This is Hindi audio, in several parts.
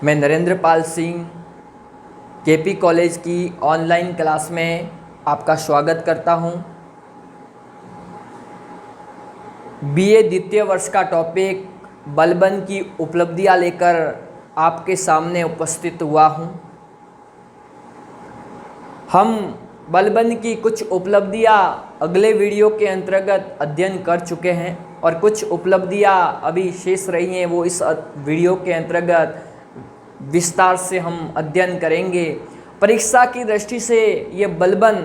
मैं नरेंद्र पाल सिंह केपी कॉलेज की ऑनलाइन क्लास में आपका स्वागत करता हूं। बीए द्वितीय वर्ष का टॉपिक बलबन की उपलब्धियां लेकर आपके सामने उपस्थित हुआ हूं। हम बलबन की कुछ उपलब्धियां अगले वीडियो के अंतर्गत अध्ययन कर चुके हैं और कुछ उपलब्धियां अभी शेष रही हैं, वो इस वीडियो के अंतर्गत विस्तार से हम अध्ययन करेंगे। परीक्षा की दृष्टि से ये बलबन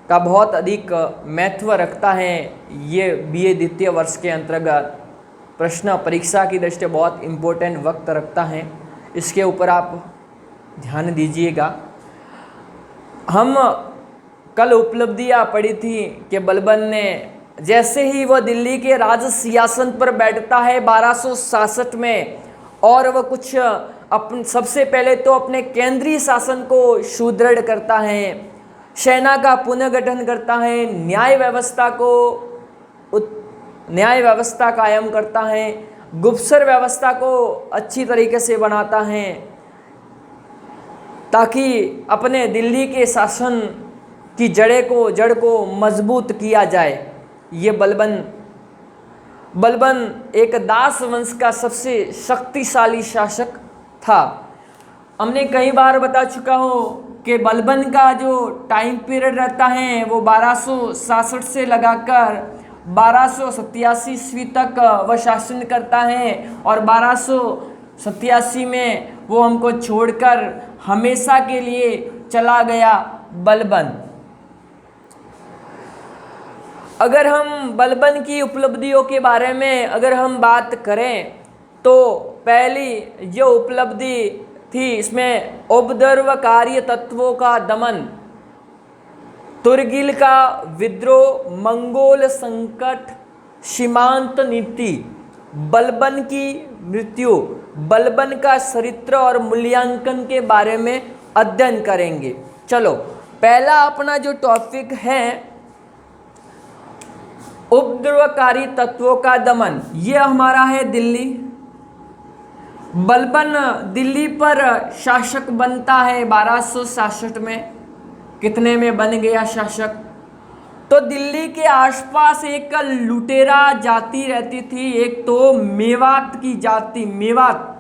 का बहुत अधिक महत्व रखता है। ये बीए द्वितीय वर्ष के अंतर्गत प्रश्न परीक्षा की दृष्टि बहुत इम्पोर्टेंट वक्त रखता है, इसके ऊपर आप ध्यान दीजिएगा। हम कल उपलब्धियां पढ़ी थी कि बलबन ने जैसे ही वह दिल्ली के राज सिंहासन पर बैठता है 1266 में, और वह कुछ सबसे पहले तो अपने केंद्रीय शासन को सुदृढ़ करता है, सेना का पुनर्गठन करता है, न्याय व्यवस्था कायम करता है, गुप्तचर व्यवस्था को अच्छी तरीके से बनाता है ताकि अपने दिल्ली के शासन की जड़ को मजबूत किया जाए। ये बलबन एक दास वंश का सबसे शक्तिशाली शासक था। हमने कई बार बता चुका हूँ कि बलबन का जो टाइम पीरियड रहता है वो 1266 से लगाकर 1287 ईस्वी तक वह शासन करता है, और 1287 में वो हमको छोड़कर हमेशा के लिए चला गया बलबन। अगर हम बलबन की उपलब्धियों के बारे में अगर हम बात करें तो पहली जो उपलब्धि थी इसमें उपद्रवकारी तत्वों का दमन, तुर्गिल का विद्रोह, मंगोल संकट, सीमांत नीति, बलबन की मृत्यु, बलबन का चरित्र और मूल्यांकन के बारे में अध्ययन करेंगे। चलो, पहला अपना जो टॉपिक है उपद्रवकारी तत्वों का दमन, ये हमारा है दिल्ली। बलबन दिल्ली पर शासक बनता है 1266 में। कितने में बन गया शासक? तो दिल्ली के आसपास एक लुटेरा जाति रहती थी। एक तो मेवात की जाति, मेवात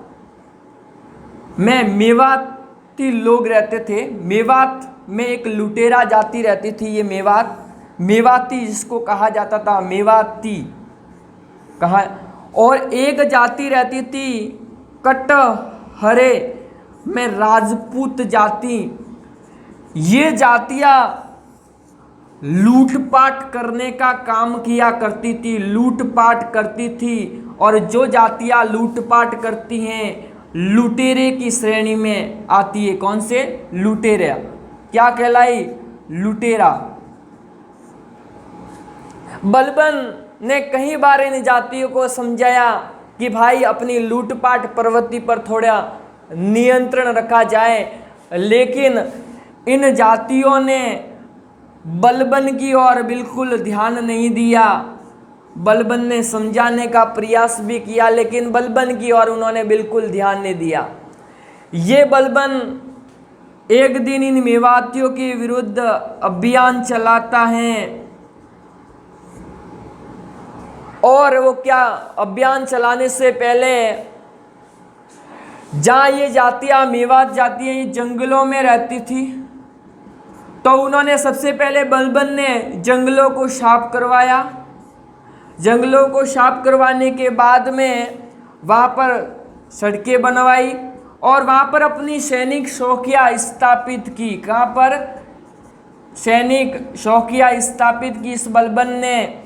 में मेवाती लोग रहते थे। मेवात में एक लुटेरा जाति रहती थी, ये मेवाती जिसको कहा जाता था, मेवाती कहा। और एक जाति रहती थी कटहरे में राजपूत जाति। ये जातियां लूटपाट करने का काम किया करती थी, लूटपाट करती थी। और जो जातियां लूटपाट करती हैं लुटेरे की श्रेणी में आती है। कौन से? लुटेरा। क्या कहलाई? लुटेरा। बलबन ने कई बार इन जातियों को समझाया कि भाई अपनी लूटपाट प्रवृत्ति पर थोड़ा नियंत्रण रखा जाए, लेकिन इन जातियों ने बलबन की ओर बिल्कुल ध्यान नहीं दिया। बलबन ने समझाने का प्रयास भी किया, लेकिन बलबन की ओर उन्होंने बिल्कुल ध्यान नहीं दिया। ये बलबन एक दिन इन मेवातियों के विरुद्ध अभियान चलाता है, और वो क्या, अभियान चलाने से पहले जहाँ ये जातियाँ मेवात जातियाँ ये जंगलों में रहती थी, तो उन्होंने सबसे पहले बलबन ने जंगलों को साफ करवाया। जंगलों को साफ करवाने के बाद में वहाँ पर सड़कें बनवाई और वहाँ पर अपनी सैनिक चौकियाँ स्थापित की। कहाँ पर? सैनिक चौकियाँ स्थापित की इस बलबन ने।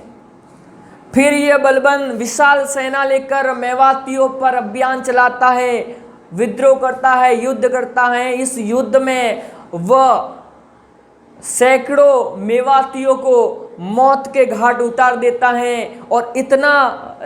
फिर ये बलबन विशाल सेना लेकर मेवातियों पर अभियान चलाता है, विद्रोह करता है, युद्ध करता है। इस युद्ध में वह सैकड़ों मेवातियों को मौत के घाट उतार देता है और इतना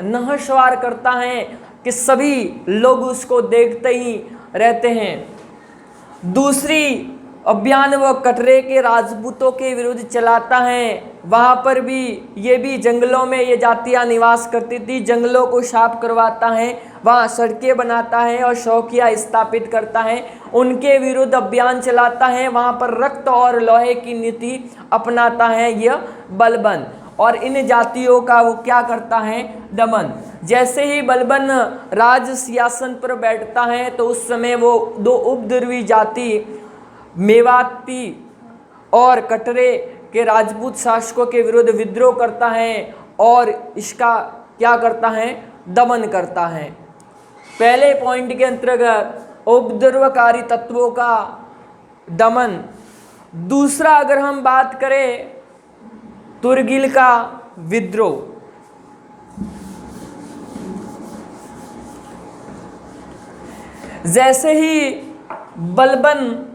नहशवार करता है कि सभी लोग उसको देखते ही रहते हैं। दूसरी अभियान वो कटरे के राजपूतों के विरुद्ध चलाता है। वहाँ पर भी ये भी जंगलों में ये जातियाँ निवास करती थी, जंगलों को साफ करवाता है। वहाँ सड़कें बनाता है और चौकियाँ स्थापित करता है, उनके विरुद्ध अभियान चलाता है, वहाँ पर रक्त और लोहे की नीति अपनाता है यह बलबन, और इन जातियों का वो क्या करता है, दमन। जैसे ही बलबन राज सिंहासन पर बैठता है तो उस समय वो दो उपद्रवी जाति मेवाती और कटरे के राजपूत शासकों के विरुद्ध विद्रोह करता है और इसका क्या करता है, दमन करता है। पहले पॉइंट के अंतर्गत उपद्रवकारी तत्वों का दमन। दूसरा अगर हम बात करें तुर्गिल का विद्रोह, जैसे ही बलबन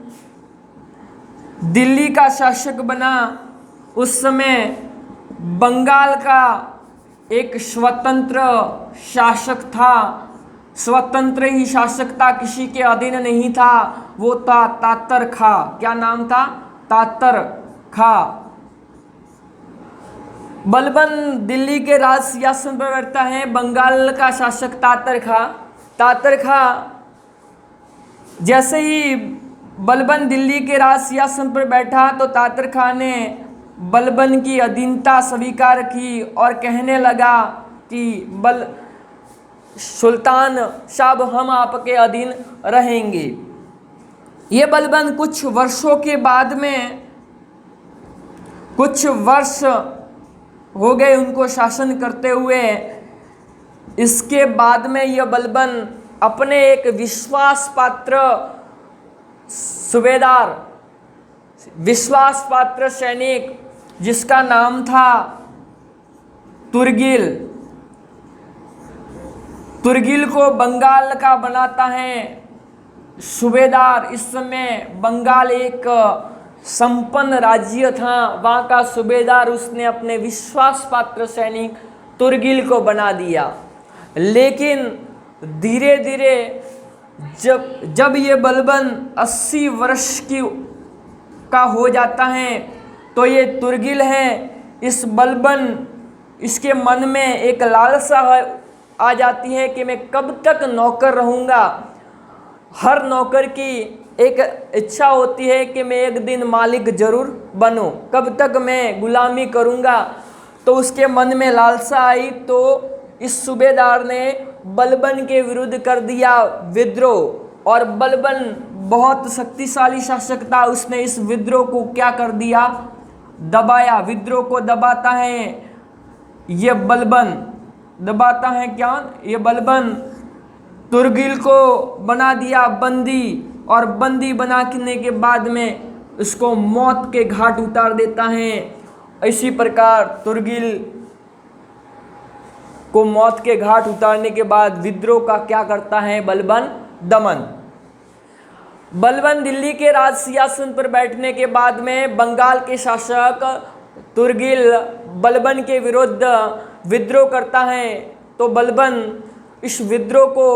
दिल्ली का शासक बना उस समय बंगाल का एक स्वतंत्र शासक था, स्वतंत्र ही शासक था, किसी के अधीन नहीं था, वो था तातर खा। क्या नाम था, तातर खा। बलबन दिल्ली के राज सिंहासन पर बैठता है, बंगाल का शासक तातर खा। तातर खा जैसे ही बलबन दिल्ली के राज सिंहासन पर बैठा तो तातर खा ने बलबन की अधीनता स्वीकार की और कहने लगा कि सुल्तान साहब हम आपके अधीन रहेंगे। ये बलबन कुछ वर्षों के बाद में, कुछ वर्ष हो गए उनको शासन करते हुए, इसके बाद में यह बलबन अपने एक विश्वास पात्र सूबेदार, विश्वास पात्र सैनिक जिसका नाम था तुर्गिल, तुर्गिल को बंगाल का बनाता है सूबेदार। इस समय बंगाल एक संपन्न राज्य था, वहाँ का सूबेदार उसने अपने विश्वास पात्र सैनिक तुर्गिल को बना दिया। लेकिन धीरे धीरे जब ये बलबन 80 वर्ष का हो जाता है तो ये तुर्गिल है, इस बलबन, इसके मन में एक लालसा आ जाती है कि मैं कब तक नौकर रहूँगा। हर नौकर की एक इच्छा होती है कि मैं एक दिन मालिक जरूर बनूं, कब तक मैं गुलामी करूँगा। तो उसके मन में लालसा आई तो इस सूबेदार ने बलबन के विरुद्ध कर दिया विद्रोह, और बलबन बहुत शक्तिशाली शासक था, उसने इस विद्रोह को क्या कर दिया, दबाया। विद्रोह को दबाता है ये बलबन, दबाता है क्या, ये बलबन तुर्गिल को बना दिया बंदी, और बंदी बनाने के बाद में उसको मौत के घाट उतार देता है। इसी प्रकार तुर्गिल को मौत के घाट उतारने के बाद विद्रोह का क्या करता है बलबन, दमन। बलबन दिल्ली के राज सिंहासन पर बैठने के बाद में बंगाल के शासक तुर्गिल बलबन के विरुद्ध विद्रोह करता है। तो बलबन इस विद्रोह को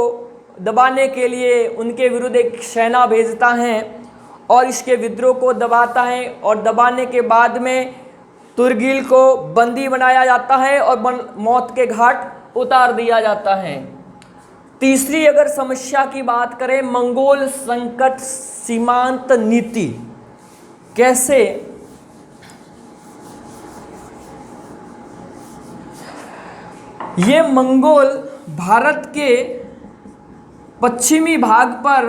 दबाने के लिए उनके विरुद्ध एक सेना भेजता है और इसके विद्रोह को दबाता है, और दबाने के बाद में तुर्गिल को बंदी बनाया जाता है और मौत के घाट उतार दिया जाता है। तीसरी अगर समस्या की बात करें, मंगोल संकट सीमांत नीति। कैसे, ये मंगोल भारत के पश्चिमी भाग पर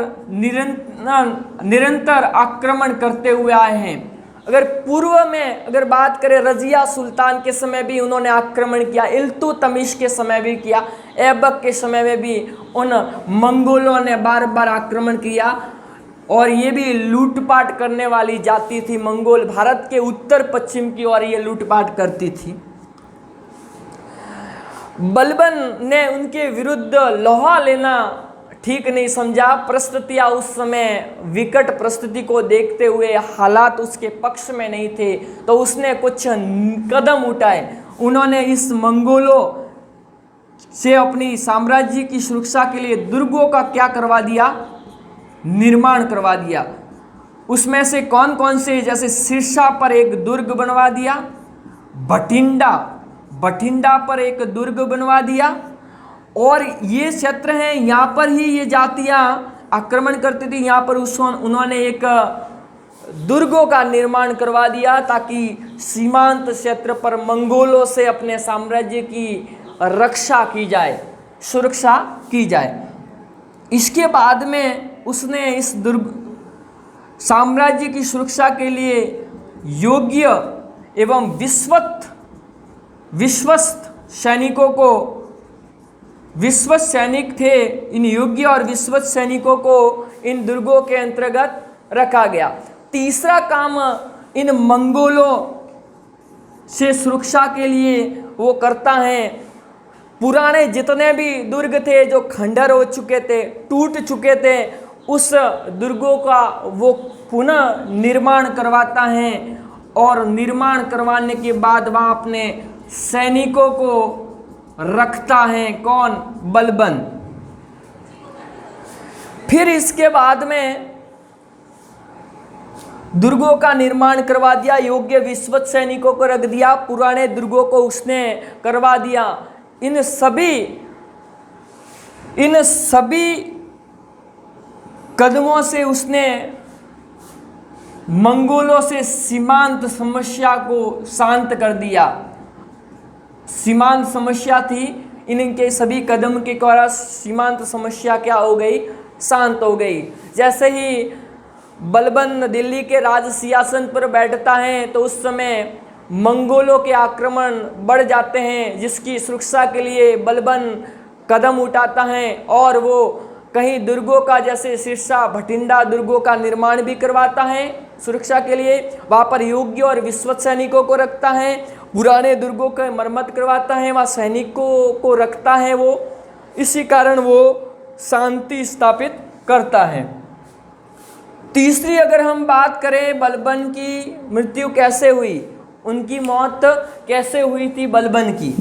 निरंतर आक्रमण करते हुए आए हैं। अगर पूर्व में अगर बात करें, रजिया सुल्तान के समय भी उन्होंने आक्रमण किया, इल्तुतमिश के समय भी किया, ऐबक के समय में भी उन मंगोलों ने बार बार आक्रमण किया, और ये भी लूटपाट करने वाली जाति थी मंगोल। भारत के उत्तर पश्चिम की ओर ये लूटपाट करती थी। बलबन ने उनके विरुद्ध लोहा लेना ठीक नहीं समझा। परिस्थितियाँ उस समय विकट परिस्थिति को देखते हुए हालात उसके पक्ष में नहीं थे, तो उसने कुछ कदम उठाए। उन्होंने इस मंगोलों से अपनी साम्राज्य की सुरक्षा के लिए दुर्गों का क्या करवा दिया, निर्माण करवा दिया। उसमें से कौन कौन से, जैसे सिरसा पर एक दुर्ग बनवा दिया, भटिंडा पर एक दुर्ग बनवा दिया, और ये क्षेत्र हैं, यहाँ पर ही ये जातियाँ आक्रमण करती थी। यहाँ पर उन्होंने एक दुर्गों का निर्माण करवा दिया ताकि सीमांत क्षेत्र पर मंगोलों से अपने साम्राज्य की रक्षा की जाए, सुरक्षा की जाए। इसके बाद में उसने इस दुर्ग साम्राज्य की सुरक्षा के लिए योग्य एवं विश्वस्त सैनिकों को, विश्वस्त सैनिक थे, इन योग्य और विश्वस्त सैनिकों को इन दुर्गों के अंतर्गत रखा गया। तीसरा काम इन मंगोलों से सुरक्षा के लिए वो करता है, पुराने जितने भी दुर्ग थे जो खंडर हो चुके थे, टूट चुके थे, उस दुर्गों का वो पुनः निर्माण करवाता है और निर्माण करवाने के बाद वहाँ अपने सैनिकों को रखता है। कौन? बलबन। फिर इसके बाद में दुर्गों का निर्माण करवा दिया, योग्य विश्वस्त सैनिकों को रख दिया, पुराने दुर्गों को उसने करवा दिया। इन सभी कदमों से उसने मंगोलों से सीमांत समस्या को शांत कर दिया। सीमांत समस्या थी, इनके सभी कदम के द्वारा सीमांत समस्या क्या हो गई? शांत हो गई। जैसे ही बलबन दिल्ली के राज सिंहासन पर बैठता है तो उस समय मंगोलों के आक्रमण बढ़ जाते हैं, जिसकी सुरक्षा के लिए बलबन कदम उठाता है और वो कहीं दुर्गों का, जैसे सिरसा भटिंडा दुर्गों का निर्माण भी करवाता है सुरक्षा के लिए। वहाँ पर योग्य और विश्वस्त सैनिकों को रखता है, पुराने दुर्गों का मरम्मत करवाता है, वहाँ सैनिकों को रखता है वो। इसी कारण वो शांति स्थापित करता है। तीसरी अगर हम बात करें बलबन की मृत्यु कैसे हुई, उनकी मौत कैसे हुई थी बलबन की।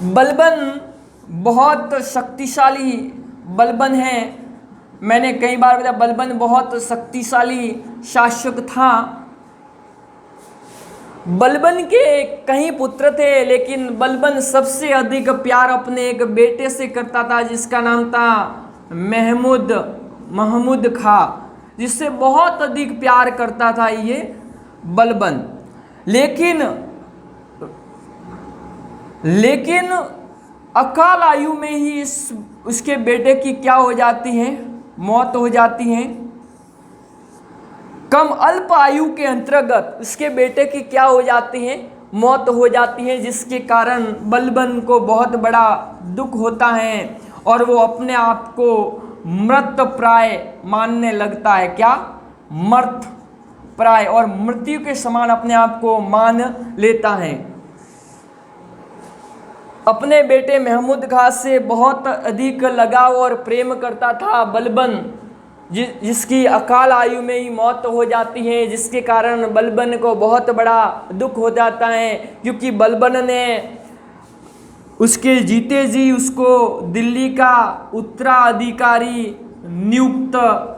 बलबन बहुत शक्तिशाली बलबन है। मैंने कई बार बताया बलबन बहुत शक्तिशाली शासक था। बलबन के कई पुत्र थे, लेकिन बलबन सबसे अधिक प्यार अपने एक बेटे से करता था जिसका नाम था महमूद खां, जिससे बहुत अधिक प्यार करता था ये बलबन। लेकिन अकाल आयु में ही उसके बेटे की क्या हो जाती है? मौत हो जाती है। कम अल्प आयु के अंतर्गत उसके बेटे की क्या हो जाती है? मौत हो जाती है, जिसके कारण बलबन को बहुत बड़ा दुख होता है और वो अपने आप को मृत प्राय मानने लगता है। क्या? मृत प्राय, और मृत्यु के समान अपने आप को मान लेता है। अपने बेटे महमूद खां से बहुत अधिक लगाव और प्रेम करता था बलबन, जिसकी अकाल आयु में ही मौत हो जाती है, जिसके कारण बलबन को बहुत बड़ा दुख हो जाता है, क्योंकि बलबन ने उसके जीते जी उसको दिल्ली का उत्तराधिकारी नियुक्त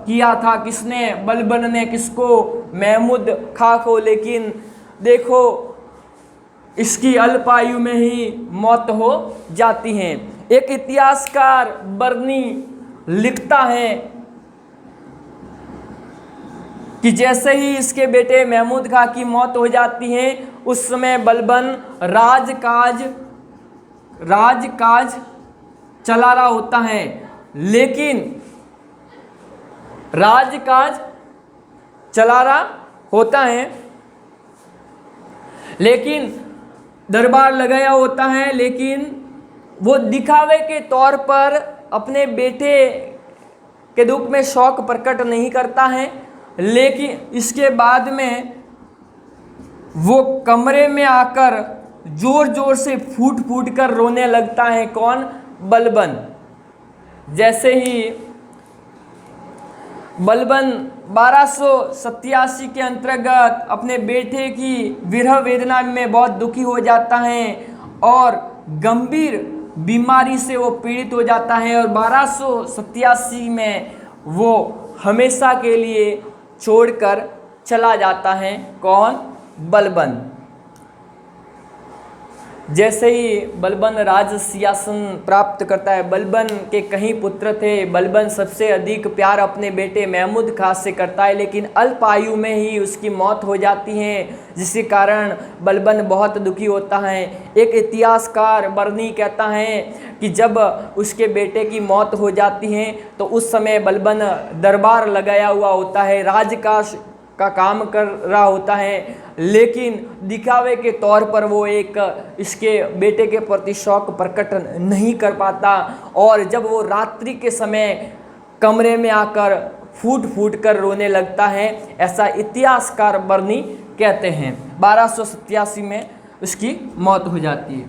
किया था। किसने? बलबन ने। किसको? महमूद खां को। लेकिन देखो इसकी अल्प आयु में ही मौत हो जाती है। एक इतिहासकार बर्नी लिखता है कि जैसे ही इसके बेटे महमूद खां की मौत हो जाती है, उस समय बलबन राजकाज चला रहा होता है। लेकिन राजकाज चला रहा होता है, लेकिन दरबार लगाया होता है, लेकिन वो दिखावे के तौर पर अपने बेटे के दुख में शोक प्रकट नहीं करता है। लेकिन इसके बाद में वो कमरे में आकर जोर जोर से फूट फूट कर रोने लगता है। कौन? बलबन। जैसे ही बलबन 1287 के अंतर्गत अपने बेटे की विरह वेदना में बहुत दुखी हो जाता है और गंभीर बीमारी से वो पीड़ित हो जाता है, और 1287 में वो हमेशा के लिए छोड़कर चला जाता है। कौन? बलबन। जैसे ही बलबन राज सिंहासन प्राप्त करता है, बलबन के कई पुत्र थे, बलबन सबसे अधिक प्यार अपने बेटे महमूद खां से करता है, लेकिन अल्प आयु में ही उसकी मौत हो जाती है, जिसके कारण बलबन बहुत दुखी होता है। एक इतिहासकार बर्नी कहता है कि जब उसके बेटे की मौत हो जाती है तो उस समय बलबन दरबार लगाया हुआ होता है, राजकाज का काम कर रहा होता है, लेकिन दिखावे के तौर पर वो एक इसके बेटे के प्रति शौक प्रकट नहीं कर पाता, और जब वो रात्रि के समय कमरे में आकर फूट फूट कर रोने लगता है, ऐसा इतिहासकार बर्नी कहते हैं। 1287 में उसकी मौत हो जाती है।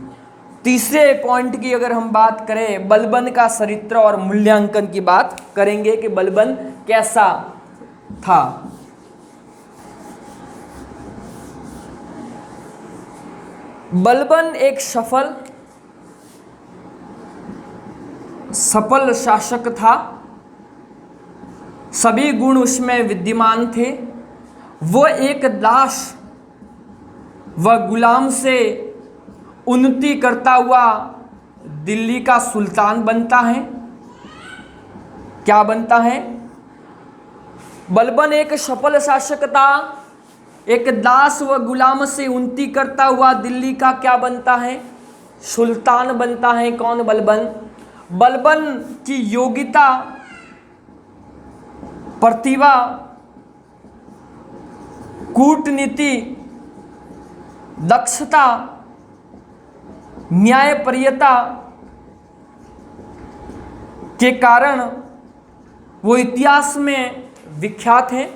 तीसरे पॉइंट की अगर हम बात करें, बलबन का चरित्र और मूल्यांकन की बात करेंगे कि बलबन कैसा था। बलबन एक सफल शासक था, सभी गुण उसमें विद्यमान थे। वो एक दास व गुलाम से उन्नति करता हुआ दिल्ली का सुल्तान बनता है। क्या बनता है? बलबन एक सफल शासक था, एक दास व गुलाम से उन्नति करता हुआ दिल्ली का क्या बनता है? सुल्तान बनता है। कौन? बलबन। बलबन की योग्यता, प्रतिभा, कूटनीति, दक्षता, न्यायप्रियता के कारण वो इतिहास में विख्यात हैं,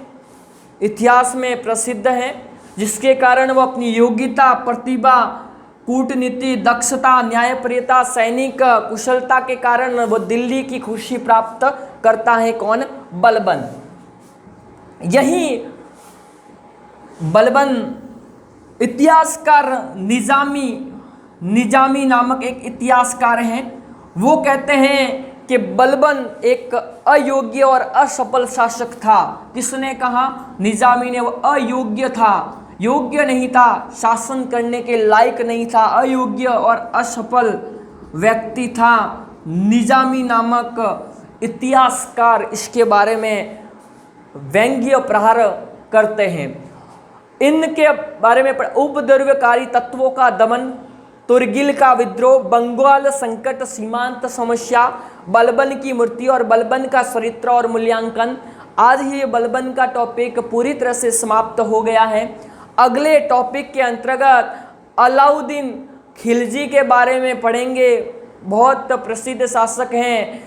इतिहास में प्रसिद्ध हैं, जिसके कारण वो अपनी योग्यता, प्रतिभा, कूटनीति, दक्षता, न्यायप्रियता, सैनिक कुशलता के कारण वो दिल्ली की खुशी प्राप्त करता है। कौन? बलबन। यही बलबन इतिहासकार निजामी नामक एक इतिहासकार हैं, वो कहते हैं कि बलबन एक अयोग्य और असफल शासक था। किसने कहा? निजामी ने। वो अयोग्य था, योग्य नहीं था, शासन करने के लायक नहीं था, अयोग्य और असफल व्यक्ति था। निजामी नामक इतिहासकार इसके बारे में व्यंग्य प्रहार करते हैं। इनके बारे में उपद्रवकारी तत्वों का दमन, तुर्गिल का विद्रोह, बंगाल संकट, सीमांत समस्या, बलबन की मृत्यु और बलबन का चरित्र और मूल्यांकन। आज ही बलबन का टॉपिक पूरी तरह से समाप्त हो गया है। अगले टॉपिक के अंतर्गत अलाउद्दीन खिलजी के बारे में पढ़ेंगे। बहुत प्रसिद्ध शासक हैं,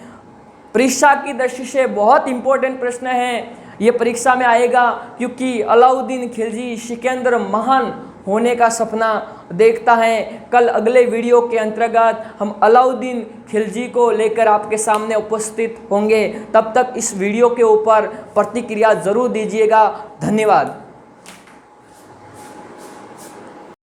परीक्षा की दृष्टि से बहुत इंपॉर्टेंट प्रश्न है, ये परीक्षा में आएगा, क्योंकि अलाउद्दीन खिलजी सिकंदर महान होने का सपना देखता है। कल अगले वीडियो के अंतर्गत हम अलाउद्दीन खिलजी को लेकर आपके सामने उपस्थित होंगे। तब तक इस वीडियो के ऊपर प्रतिक्रिया जरूर दीजिएगा। धन्यवाद।